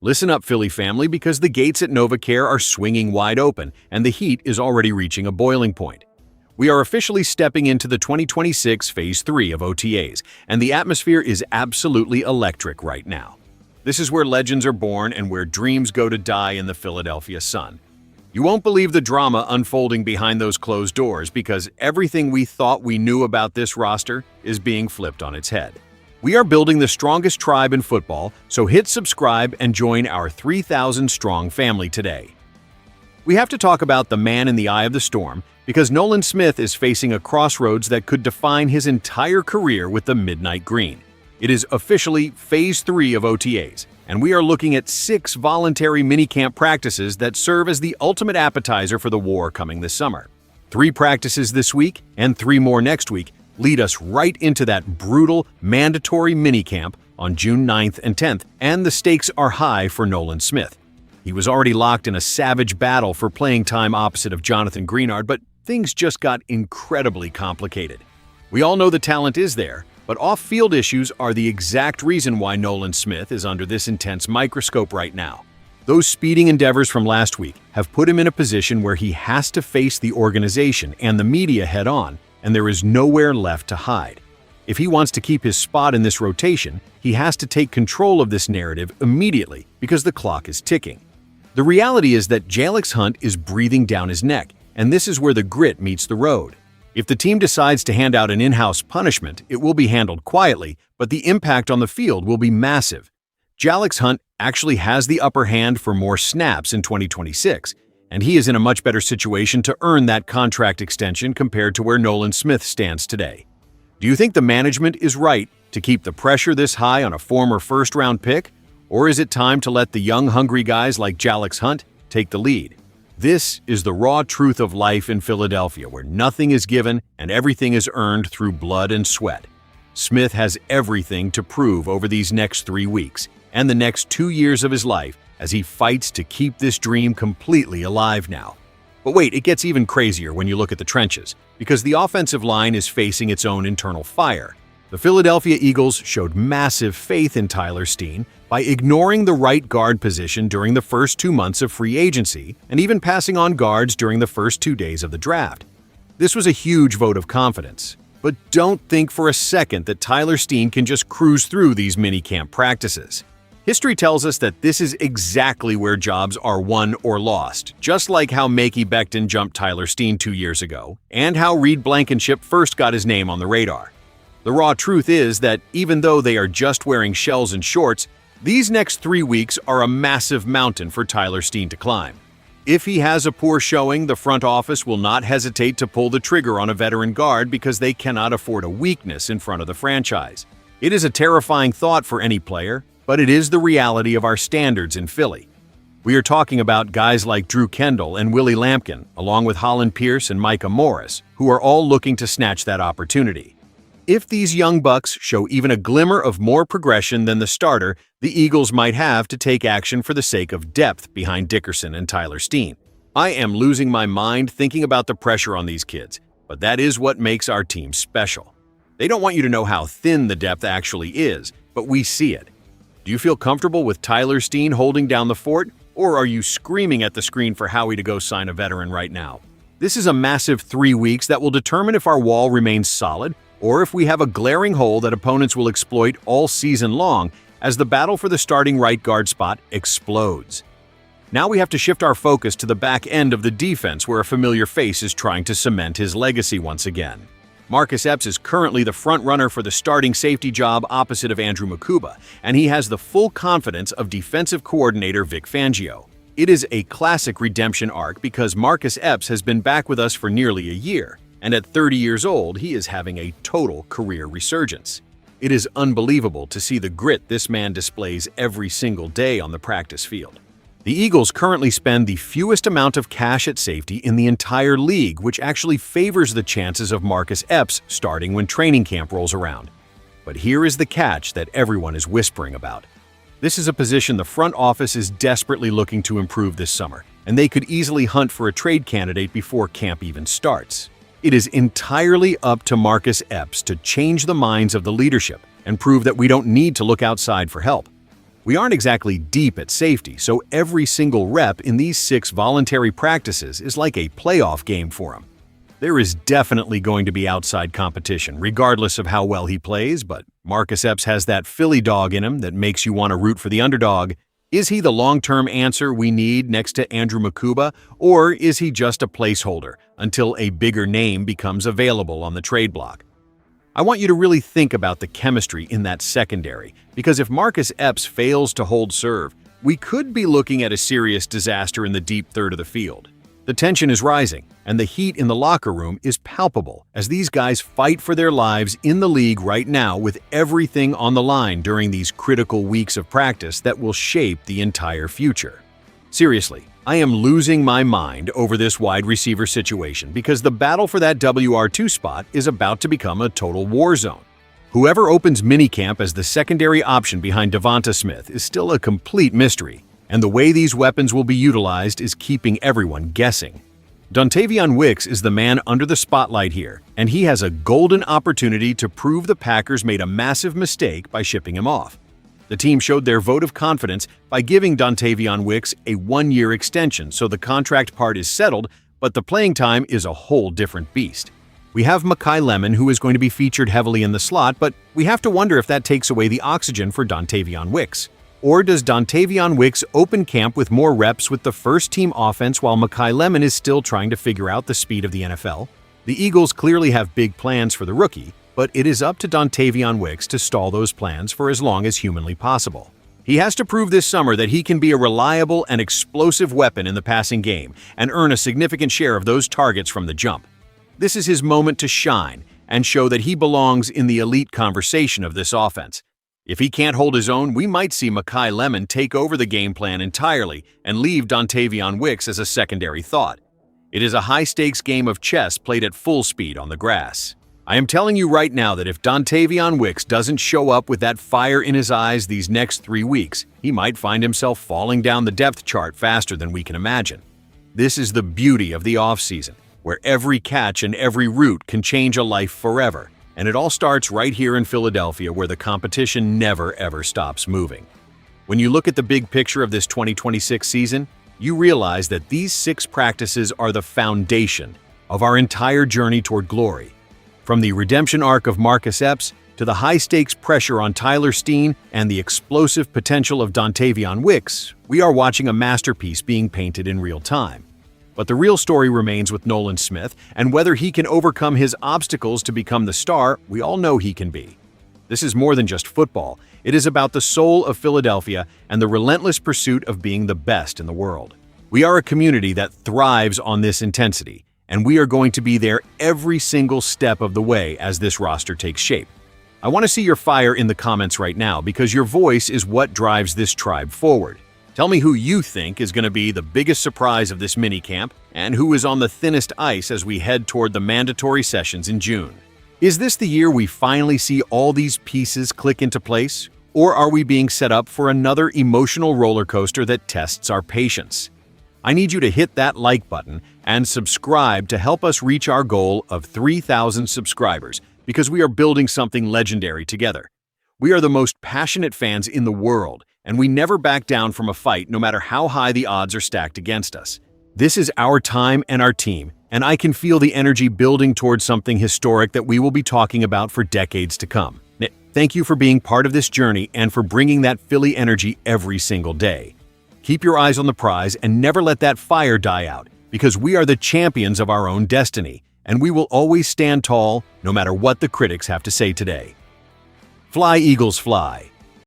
Listen up, Philly family, because the gates at NovaCare are swinging wide open and the heat is already reaching a boiling point. We are officially stepping into the 2026 Phase 3 of OTAs, and the atmosphere is absolutely electric right now. This is where legends are born and where dreams go to die in the Philadelphia sun. You won't believe the drama unfolding behind those closed doors because everything we thought we knew about this roster is being flipped on its head. We are building the strongest tribe in football, so hit subscribe and join our 3,000-strong family today. We have to talk about the man in the eye of the storm because Nolan Smith is facing a crossroads that could define his entire career with the Midnight Green. It is officially Phase 3 of OTAs, and we are looking at 6 voluntary minicamp practices that serve as the ultimate appetizer for the war coming this summer. 3 practices this week and 3 more next week lead us right into that brutal, mandatory minicamp on June 9th and 10th, and the stakes are high for Nolan Smith. He was already locked in a savage battle for playing time opposite of Jonathan Greenard, but things just got incredibly complicated. We all know the talent is there, but off-field issues are the exact reason why Nolan Smith is under this intense microscope right now. Those speeding endeavors from last week have put him in a position where he has to face the organization and the media head-on, and there is nowhere left to hide. If he wants to keep his spot in this rotation, he has to take control of this narrative immediately because the clock is ticking. The reality is that Jalix Hunt is breathing down his neck, and this is where the grit meets the road. If the team decides to hand out an in-house punishment, it will be handled quietly, but the impact on the field will be massive. Jalix Hunt actually has the upper hand for more snaps in 2026, and he is in a much better situation to earn that contract extension compared to where Nolan Smith stands today. Do you think the management is right to keep the pressure this high on a former first-round pick, or is it time to let the young, hungry guys like Jalix Hunt take the lead? This is the raw truth of life in Philadelphia, where nothing is given and everything is earned through blood and sweat. Smith has everything to prove over these next 3 weeks and the next 2 years of his life as he fights to keep this dream completely alive now. But wait, it gets even crazier when you look at the trenches, because the offensive line is facing its own internal fire. The Philadelphia Eagles showed massive faith in Tyler Steen by ignoring the right guard position during the first 2 months of free agency and even passing on guards during the first 2 days of the draft. This was a huge vote of confidence. But don't think for a second that Tyler Steen can just cruise through these minicamp practices. History tells us that this is exactly where jobs are won or lost, just like how Makey Becton jumped Tyler Steen 2 years ago, and how Reed Blankenship first got his name on the radar. The raw truth is that even though they are just wearing shells and shorts, these next 3 weeks are a massive mountain for Tyler Steen to climb. If he has a poor showing, the front office will not hesitate to pull the trigger on a veteran guard because they cannot afford a weakness in front of the franchise. It is a terrifying thought for any player, but it is the reality of our standards in Philly. We are talking about guys like Drew Kendall and Willie Lampkin, along with Holland Pierce and Micah Morris, who are all looking to snatch that opportunity. If these young bucks show even a glimmer of more progression than the starter, the Eagles might have to take action for the sake of depth behind Dickerson and Tyler Steen. I am losing my mind thinking about the pressure on these kids, but that is what makes our team special. They don't want you to know how thin the depth actually is, but we see it. Do you feel comfortable with Tyler Steen holding down the fort, or are you screaming at the screen for Howie to go sign a veteran right now? This is a massive 3 weeks that will determine if our wall remains solid or if we have a glaring hole that opponents will exploit all season long as the battle for the starting right guard spot explodes. Now we have to shift our focus to the back end of the defense where a familiar face is trying to cement his legacy once again. Marcus Epps is currently the front runner for the starting safety job opposite of Andrew Makuba, and he has the full confidence of defensive coordinator Vic Fangio. It is a classic redemption arc because Marcus Epps has been back with us for nearly a year, and at 30 years old, he is having a total career resurgence. It is unbelievable to see the grit this man displays every single day on the practice field. The Eagles currently spend the fewest amount of cash at safety in the entire league, which actually favors the chances of Marcus Epps starting when training camp rolls around. But here is the catch that everyone is whispering about. This is a position the front office is desperately looking to improve this summer, and they could easily hunt for a trade candidate before camp even starts. It is entirely up to Marcus Epps to change the minds of the leadership and prove that we don't need to look outside for help. We aren't exactly deep at safety, so every single rep in these 6 voluntary practices is like a playoff game for him. There is definitely going to be outside competition, regardless of how well he plays, but Marcus Epps has that Philly dog in him that makes you want to root for the underdog. Is he the long-term answer we need next to Andrew Makuba, or is he just a placeholder until a bigger name becomes available on the trade block? I want you to really think about the chemistry in that secondary, because if Marcus Epps fails to hold serve, we could be looking at a serious disaster in the deep third of the field. The tension is rising, and the heat in the locker room is palpable as these guys fight for their lives in the league right now with everything on the line during these critical weeks of practice that will shape the entire future. Seriously, I am losing my mind over this wide receiver situation because the battle for that WR2 spot is about to become a total war zone. Whoever opens minicamp as the secondary option behind Devonta Smith is still a complete mystery, and the way these weapons will be utilized is keeping everyone guessing. Dontavion Wicks is the man under the spotlight here, and he has a golden opportunity to prove the Packers made a massive mistake by shipping him off. The team showed their vote of confidence by giving Dontavion Wicks a 1-year extension, so the contract part is settled, but the playing time is a whole different beast. We have Makai Lemon, who is going to be featured heavily in the slot, but we have to wonder if that takes away the oxygen for Dontavion Wicks. Or does Dontavion Wicks open camp with more reps with the first-team offense while Makai Lemon is still trying to figure out the speed of the NFL? The Eagles clearly have big plans for the rookie, but it is up to Dontavion Wicks to stall those plans for as long as humanly possible. He has to prove this summer that he can be a reliable and explosive weapon in the passing game and earn a significant share of those targets from the jump. This is his moment to shine and show that he belongs in the elite conversation of this offense. If he can't hold his own, we might see Makai Lemon take over the game plan entirely and leave Dontavion Wicks as a secondary thought. It is a high-stakes game of chess played at full speed on the grass. I am telling you right now that if Dontavion Wicks doesn't show up with that fire in his eyes these next 3 weeks, he might find himself falling down the depth chart faster than we can imagine. This is the beauty of the offseason, where every catch and every route can change a life forever. And it all starts right here in Philadelphia, where the competition never ever stops moving. When you look at the big picture of this 2026 season, you realize that these 6 practices are the foundation of our entire journey toward glory. From the redemption arc of Marcus Epps to the high-stakes pressure on Tyler Steen and the explosive potential of Dontavion Wicks, we are watching a masterpiece being painted in real time. But the real story remains with Nolan Smith, and whether he can overcome his obstacles to become the star we all know he can be. This is more than just football. It is about the soul of Philadelphia and the relentless pursuit of being the best in the world. We are a community that thrives on this intensity, and we are going to be there every single step of the way as this roster takes shape. I want to see your fire in the comments right now because your voice is what drives this tribe forward. Tell me who you think is going to be the biggest surprise of this minicamp and who is on the thinnest ice as we head toward the mandatory sessions in June. Is this the year we finally see all these pieces click into place? Or are we being set up for another emotional roller coaster that tests our patience? I need you to hit that like button and subscribe to help us reach our goal of 3,000 subscribers because we are building something legendary together. We are the most passionate fans in the world, and we never back down from a fight no matter how high the odds are stacked against us. This is our time and our team, and I can feel the energy building towards something historic that we will be talking about for decades to come. Thank you for being part of this journey and for bringing that Philly energy every single day. Keep your eyes on the prize and never let that fire die out, because we are the champions of our own destiny, and we will always stand tall no matter what the critics have to say today. Fly, Eagles, fly!